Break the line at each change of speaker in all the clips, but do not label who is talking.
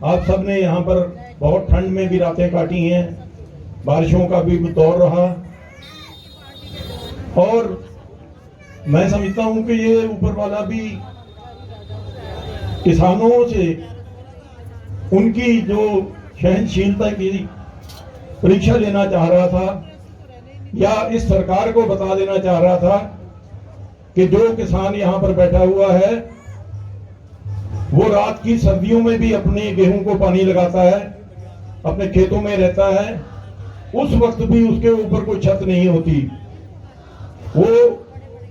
आप सब ने यहाँ पर बहुत ठंड में भी रातें काटी हैं, बारिशों का भी दौर रहा, और मैं समझता हूँ कि ये ऊपर वाला भी किसानों से उनकी जो सहनशीलता की परीक्षा लेना चाह रहा था, या इस सरकार को बता देना चाह रहा था कि जो किसान यहाँ पर बैठा हुआ है वो रात की सर्दियों में भी अपने गेहूं को पानी लगाता है, अपने खेतों में रहता है, उस वक्त भी उसके ऊपर कोई छत नहीं होती। वो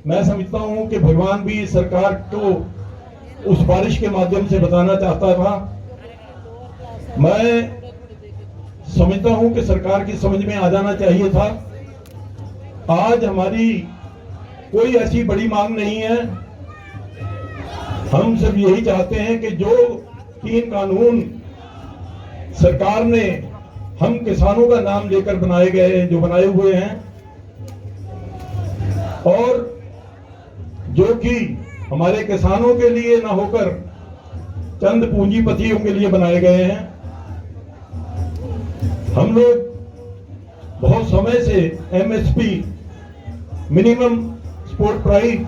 मैं समझता हूं कि भगवान भी सरकार को उस बारिश के माध्यम से बताना चाहता था। मैं समझता हूं कि सरकार की समझ में आ जाना चाहिए था। आज हमारी कोई ऐसी बड़ी मांग नहीं है, हम सब यही चाहते हैं कि जो 3 कानून सरकार ने हम किसानों का नाम लेकर बनाए गए, जो बनाए हुए हैं, और जो कि हमारे किसानों के लिए ना होकर चंद पूंजीपतियों के लिए बनाए गए हैं। हम लोग बहुत समय से एमएसपी, मिनिमम सपोर्ट प्राइस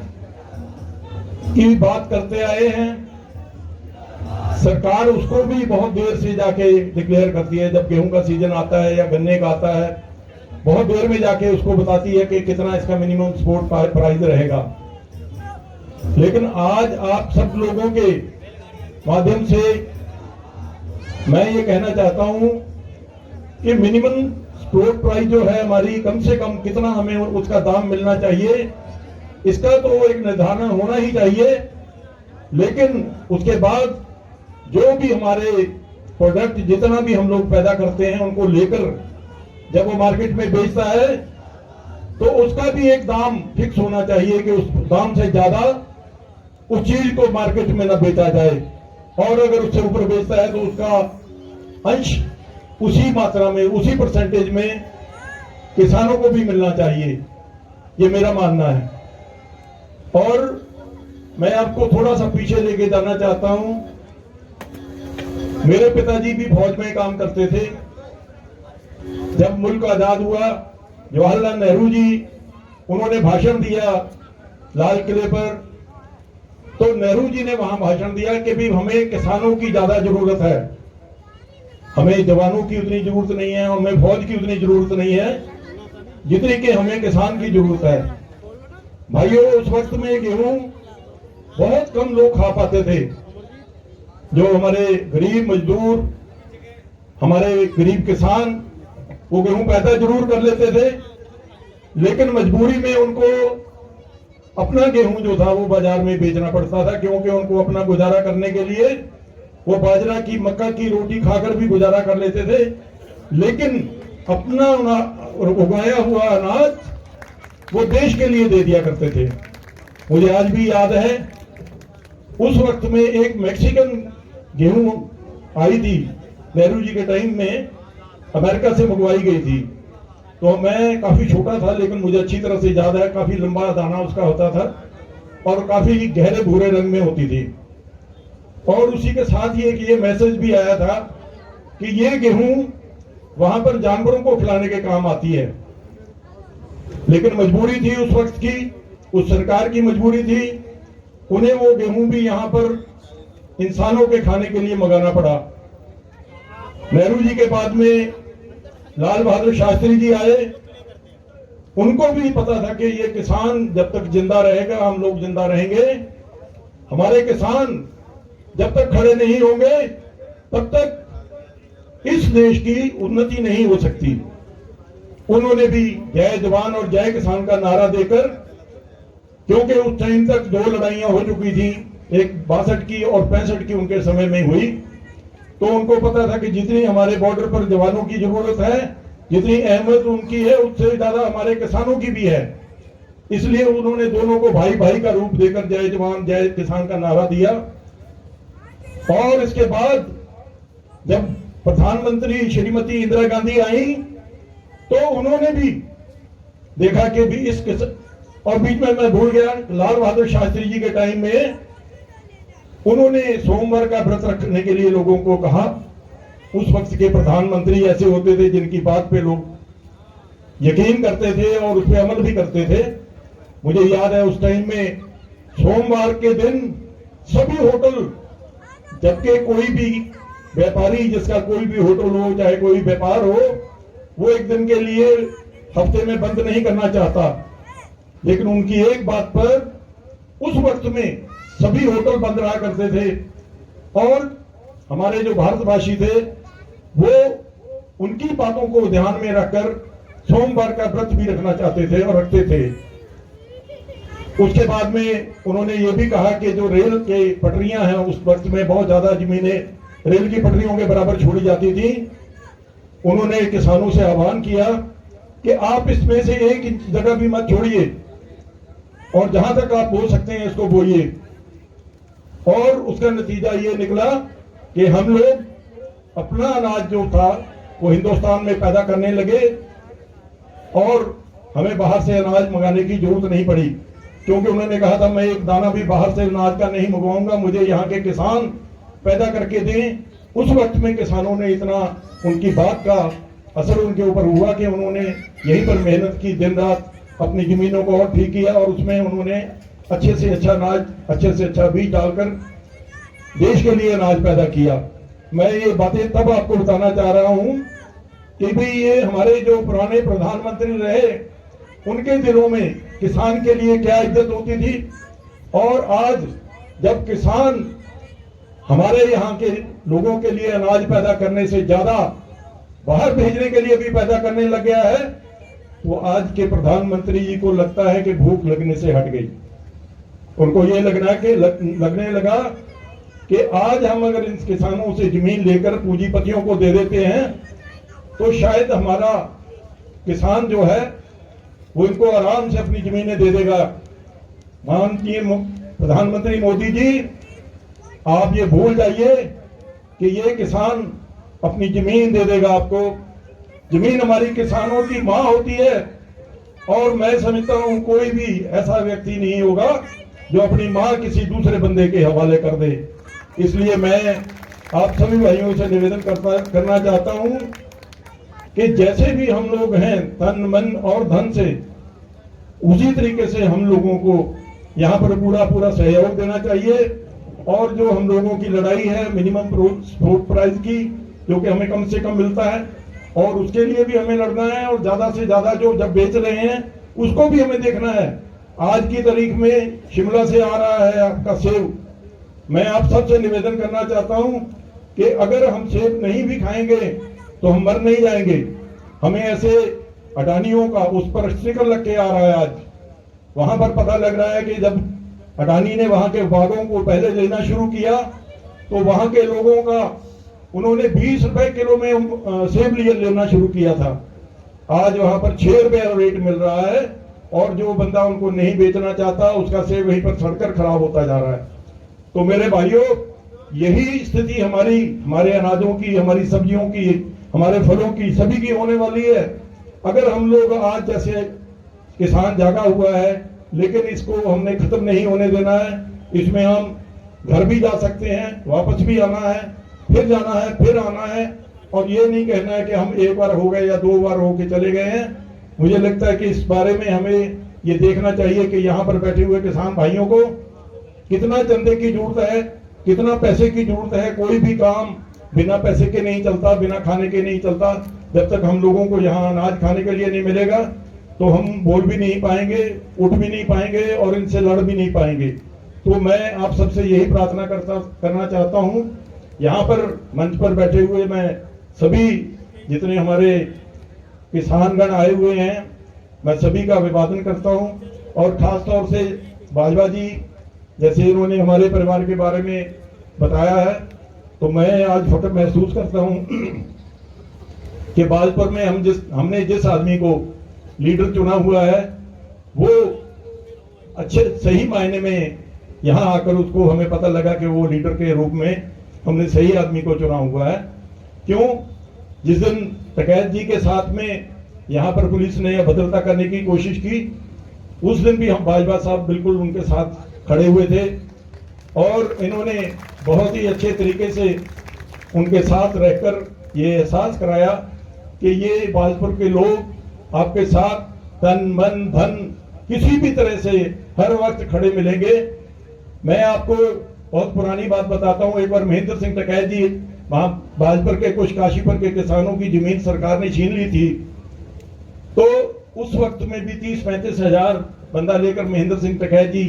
की बात करते आए हैं। सरकार उसको भी बहुत देर से जाके डिक्लेयर करती है, जब गेहूं का सीजन आता है या गन्ने का आता है, बहुत देर में जाके उसको बताती है कि कितना इसका मिनिमम सपोर्ट प्राइस रहेगा। लेकिन आज आप सब लोगों के माध्यम से मैं ये कहना चाहता हूं कि मिनिमम सपोर्ट प्राइस जो है हमारी, कम से कम कितना हमें उसका दाम मिलना चाहिए, इसका तो एक निर्धारण होना ही चाहिए। लेकिन उसके बाद जो भी हमारे प्रोडक्ट जितना भी हम लोग पैदा करते हैं उनको लेकर जब वो मार्केट में बेचता है तो उसका भी एक दाम फिक्स होना चाहिए कि उस दाम से ज्यादा उस चीज को मार्केट में ना बेचा जाए, और अगर उससे ऊपर बेचता है तो उसका अंश उसी मात्रा में, उसी परसेंटेज में किसानों को भी मिलना चाहिए। ये मेरा मानना है। और मैं आपको थोड़ा सा पीछे लेके जाना चाहता हूं। मेरे पिताजी भी फौज में काम करते थे। जब मुल्क आजाद हुआ, जवाहरलाल नेहरू जी, उन्होंने भाषण दिया लाल किले पर, तो नेहरू जी ने वहां भाषण दिया कि भी हमें किसानों की ज्यादा जरूरत है, हमें जवानों की उतनी जरूरत नहीं है, हमें फौज की उतनी जरूरत नहीं है जितनी कि हमें किसान की जरूरत है। भाइयों, उस वक्त में गेहूं बहुत कम लोग खा पाते थे। जो हमारे गरीब मजदूर, हमारे गरीब किसान, वो गेहूं पैदा जरूर कर लेते थे, लेकिन मजबूरी में उनको अपना गेहूं जो था वो बाजार में बेचना पड़ता था, क्योंकि उनको अपना गुजारा करने के लिए वो बाजरा की, मक्का की रोटी खाकर भी गुजारा कर लेते थे, लेकिन अपना उगाया हुआ अनाज वो देश के लिए दे दिया करते थे। मुझे आज भी याद है, उस वक्त में एक मैक्सिकन गेहूं आई थी, नेहरू जी के टाइम में अमेरिका से मंगवाई गई थी। तो मैं काफी छोटा था, लेकिन मुझे अच्छी तरह से याद है, काफी लंबा दाना उसका होता था और काफी गहरे भूरे रंग में होती थी। और उसी के साथ ये मैसेज भी आया था कि ये गेहूं वहां पर जानवरों को खिलाने के काम आती है। लेकिन मजबूरी थी उस वक्त की, उस सरकार की मजबूरी थी, उन्हें वो गेहूं भी यहां पर इंसानों के खाने के लिए मंगाना पड़ा। नेहरू जी के बाद में लाल बहादुर शास्त्री जी आए, उनको भी पता था कि ये किसान जब तक जिंदा रहेगा हम लोग जिंदा रहेंगे, हमारे किसान जब तक खड़े नहीं होंगे तब तक इस देश की उन्नति नहीं हो सकती। उन्होंने भी जय जवान और जय किसान का नारा देकर, क्योंकि उस टाइम तक 2 लड़ाइयां हो चुकी थी, एक 62 की और 65 की उनके समय में हुई, तो उनको पता था कि जितनी हमारे बॉर्डर पर जवानों की जरूरत है, जितनी अहमियत उनकी है, उससे ज्यादा हमारे किसानों की भी है। इसलिए उन्होंने दोनों को भाई भाई का रूप देकर जय जवान जय किसान का नारा दिया। और इसके बाद जब प्रधानमंत्री श्रीमती इंदिरा गांधी आई, तो उन्होंने भी देखा कि भी और बीच में मैं भूल गया, लाल बहादुर शास्त्री जी के टाइम में उन्होंने सोमवार का व्रत रखने के लिए लोगों को कहा, उस वक्त के प्रधानमंत्री ऐसे होते थे जिनकी बात पे लोग यकीन करते थे और उस पर अमल भी करते थे। मुझे याद है उस टाइम में सोमवार के दिन सभी होटल, जबकि कोई भी व्यापारी जिसका कोई भी होटल हो चाहे कोई व्यापार हो, वो एक दिन के लिए हफ्ते में बंद नहीं करना चाहता, लेकिन उनकी एक बात पर उस वक्त में सभी होटल बंद रहा करते थे। और हमारे जो भारतवासी थे वो उनकी बातों को ध्यान में रखकर सोमवार का व्रत भी रखना चाहते थे और रखते थे। उसके बाद में उन्होंने ये भी कहा कि जो रेल के पटरियां हैं, उस वक्त में बहुत ज्यादा जमीनें रेल की पटरियों के बराबर छोड़ी जाती थी। उन्होंने किसानों से आह्वान किया कि आप इसमें से एक इंच जगह भी मत छोड़िए और जहां तक आप बो सकते हैं इसको बोइए। और उसका नतीजा ये निकला कि हम लोग अपना अनाज जो था वो हिंदुस्तान में पैदा करने लगे और हमें बाहर से अनाज मंगाने की जरूरत नहीं पड़ी, क्योंकि उन्होंने कहा था मैं एक दाना भी बाहर से अनाज का नहीं मंगवाऊंगा, मुझे यहाँ के किसान पैदा करके दें। उस वक्त में किसानों ने इतना उनकी बात का असर उनके ऊपर हुआ कि उन्होंने यहीं पर मेहनत की, दिन रात अपनी जमीनों को और ठीक किया और उसमें उन्होंने अच्छे से अच्छा अनाज, अच्छे से अच्छा बीज डालकर देश के लिए अनाज पैदा किया। मैं ये बातें तब आपको बताना चाह रहा हूं कि भाई ये हमारे जो पुराने प्रधानमंत्री रहे उनके दिलों में किसान के लिए क्या इज्जत होती थी। और आज जब किसान हमारे यहाँ के लोगों के लिए अनाज पैदा करने से ज्यादा बाहर भेजने के लिए भी पैदा करने लग गया है, तो आज के प्रधानमंत्री जी को लगता है कि भूख लगने से हट गई। उनको ये लगने लगा कि आज हम अगर इन किसानों से जमीन लेकर पूंजीपतियों को दे देते हैं तो शायद हमारा किसान जो है वो इनको आराम से अपनी जमीनें दे देगा। माननीय प्रधानमंत्री मोदी जी, आप ये भूल जाइए कि ये किसान अपनी जमीन दे देगा आपको। जमीन हमारी किसानों की मां होती है और मैं समझता हूं कोई भी ऐसा व्यक्ति नहीं होगा जो अपनी मां किसी दूसरे बंदे के हवाले कर दे। इसलिए मैं आप सभी भाइयों से निवेदन करना चाहता हूं कि जैसे भी हम लोग हैं तन मन और धन से, उसी तरीके से हम लोगों को यहाँ पर पूरा सहयोग देना चाहिए। और जो हम लोगों की लड़ाई है मिनिमम फ्रूट प्राइस की, जो कि हमें कम से कम मिलता है, और उसके लिए भी हमें लड़ना है। और ज्यादा से ज्यादा जो जब बेच रहे हैं उसको भी हमें देखना है। आज की तारीख में शिमला से आ रहा है आपका सेब। मैं आप सबसे निवेदन करना चाहता हूं कि अगर हम सेब नहीं भी खाएंगे तो हम मर नहीं जाएंगे। हमें ऐसे अडानियों का उस पर स्टिकर लग के आ रहा है। आज वहां पर पता लग रहा है कि जब अडानी ने वहां के बागों को पहले लेना शुरू किया तो वहां के लोगों का उन्होंने 20 रुपए किलो में सेब लेना शुरू किया था। आज वहां पर 6 रुपए रेट मिल रहा है और जो बंदा उनको नहीं बेचना चाहता उसका सेब वहीं पर सड़कर खराब होता जा रहा है। तो मेरे भाइयों, यही स्थिति हमारे अनाजों की, हमारी सब्जियों की, हमारे फलों की, सभी की होने वाली है। अगर हम लोग आज जैसे किसान जागा हुआ है, लेकिन इसको हमने खत्म नहीं होने देना है। इसमें हम घर भी जा सकते हैं, वापस भी आना है, फिर जाना है, फिर आना है। और ये नहीं कहना है कि हम एक बार हो गए या 2 बार होके चले गए हैं। मुझे लगता है कि इस बारे में हमें ये देखना चाहिए कि यहाँ पर बैठे हुए किसान भाइयों को कितना चंदे की जरूरत है, कितना पैसे की जरूरत है। कोई भी काम बिना पैसे के नहीं चलता, बिना खाने के नहीं चलता। जब तक हम लोगों को यहाँ अनाज खाने के लिए नहीं मिलेगा तो हम बोल भी नहीं पाएंगे, उठ भी नहीं पाएंगे और इनसे लड़ भी नहीं पाएंगे। तो मैं आप सबसे यही प्रार्थना करना चाहता हूँ। यहाँ पर मंच पर बैठे हुए मैं सभी जितने हमारे किसानगण आए हुए हैं, मैं सभी का अभिवादन करता हूँ। और खास तौर से बाजवा जी, जैसे इन्होंने हमारे परिवार के बारे में बताया है, तो मैं आज फख्र महसूस करता हूँ कि बाजपुर में हमने जिस आदमी को लीडर चुना हुआ है वो अच्छे सही मायने में यहाँ आकर उसको हमें पता लगा कि वो लीडर के रूप में हमने सही आदमी को चुना हुआ है। क्यों? जिस दिन टकैत जी के साथ में यहाँ पर पुलिस ने अभद्रता करने की कोशिश की, उस दिन भी हम बाजवा साहब बिल्कुल उनके साथ खड़े हुए थे और इन्होंने बहुत ही अच्छे तरीके से उनके साथ रहकर ये एहसास कराया कि ये बाजपुर के लोग आपके साथ तन मन धन किसी भी तरह से हर वक्त खड़े मिलेंगे। मैं आपको बहुत पुरानी बात बताता हूं। एक बार महेंद्र सिंह टकैत जी वहां बाजपुर के कुछ काशीपुर के किसानों की जमीन सरकार ने छीन ली थी, तो उस वक्त में भी 30-35 हजार बंदा लेकर महेंद्र सिंह टकैत जी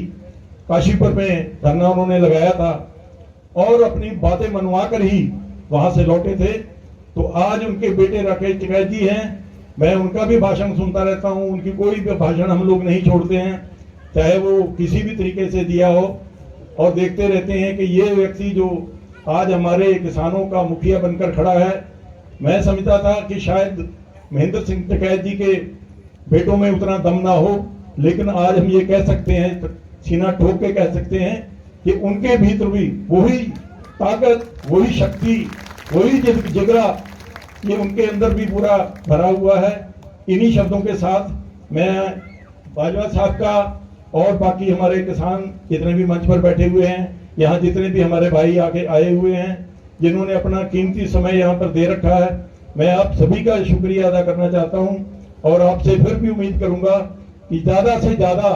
काशीपुर में धरना उन्होंने लगाया था और अपनी बातें मनवा कर ही वहां से लौटे थे। तो आज उनके बेटे राकेश टिकैत जी हैं, मैं उनका भी भाषण सुनता रहता हूं। उनकी कोई भी भाषण हम लोग नहीं छोड़ते हैं, चाहे वो किसी भी तरीके से दिया हो, और देखते रहते हैं कि ये व्यक्ति जो आज हमारे किसानों का मुखिया बनकर खड़ा है। मैं समझता था कि शायद महेंद्र सिंह टिकैत जी के बेटों में उतना दम ना हो, लेकिन आज हम ये कह सकते हैं, सीना ठोक के कह सकते हैं कि उनके भीतर भी वही ताकत, वही शक्ति, वही जिगरा ये उनके अंदर भी पूरा भरा हुआ है। इन्हीं शब्दों के साथ मैं बाजवा साहब का और बाकी हमारे किसान जितने भी मंच पर बैठे हुए हैं, यहाँ जितने भी हमारे भाई आके आए हुए हैं, जिन्होंने अपना कीमती समय यहाँ पर दे रखा है, मैं आप सभी का शुक्रिया अदा करना चाहता हूँ और आपसे फिर भी उम्मीद करूंगा कि ज्यादा से ज्यादा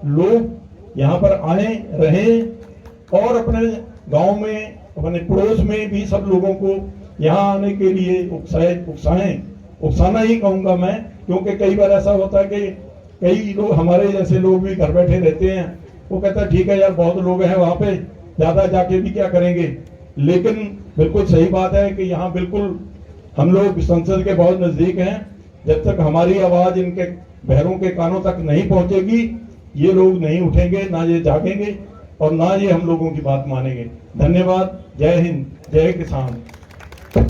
लोग यहाँ पर आए रहें और अपने गांव में, अपने पड़ोस में भी सब लोगों को यहाँ आने के लिए उकसाना ही कहूंगा मैं, क्योंकि कई बार ऐसा होता है कि कई लोग हमारे जैसे लोग भी घर बैठे रहते हैं, वो कहता है ठीक है यार बहुत लोग हैं वहां पे, ज्यादा जाके भी क्या करेंगे। लेकिन बिल्कुल सही बात है कि यहाँ बिल्कुल हम लोग संसद के बहुत नजदीक हैं। जब तक हमारी आवाज इनके बहरों के कानों तक नहीं पहुंचेगी, ये लोग नहीं उठेंगे, ना ये जागेंगे और ना ये हम लोगों की बात मानेंगे। धन्यवाद। जय हिंद, जय किसान।